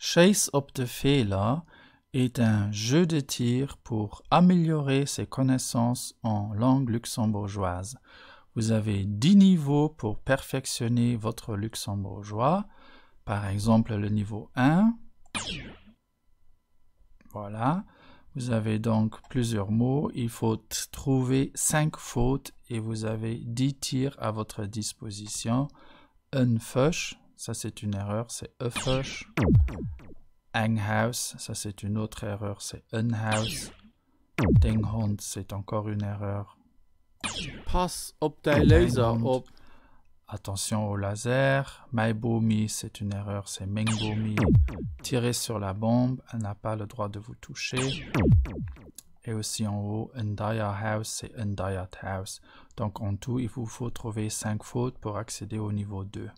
Chase op de Fehler est un jeu de tir pour améliorer ses connaissances en langue luxembourgeoise. Vous avez 10 niveaux pour perfectionner votre luxembourgeois. Par exemple, le niveau 1. Voilà. Vous avez donc plusieurs mots. Il faut trouver 5 fautes et vous avez 10 tirs à votre disposition. Un fush, ça c'est une erreur, c'est un fush. Ein Haus, ça c'est une autre erreur, c'est un Haus. Den Hund, c'est encore une erreur. Pass op de laser op. Attention au laser. Maibomi, c'est une erreur, c'est Mengbomi. Tirer sur la bombe, elle n'a pas le droit de vous toucher. Et aussi en haut, un Dia House, c'est un Diat House. Donc en tout, il vous faut trouver 5 fautes pour accéder au niveau 2.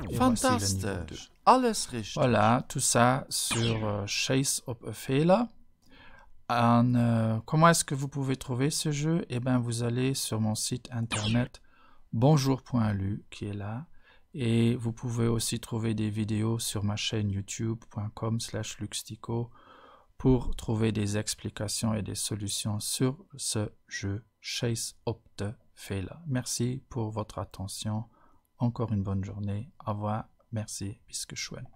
Et Fantastisch. Alles richtig. Voilà, tout ça sur Chase op a Fehler. Comment est-ce que vous pouvez trouver ce jeu? Eh bien, vous allez sur mon site internet bonjour.lu qui est là. Et vous pouvez aussi trouver des vidéos sur ma chaîne youtube.com/luxtico pour trouver des explications et des solutions sur ce jeu Chase op de Fehler. Merci pour votre attention. Encore une bonne journée. Au revoir. Merci. Bis geschwind.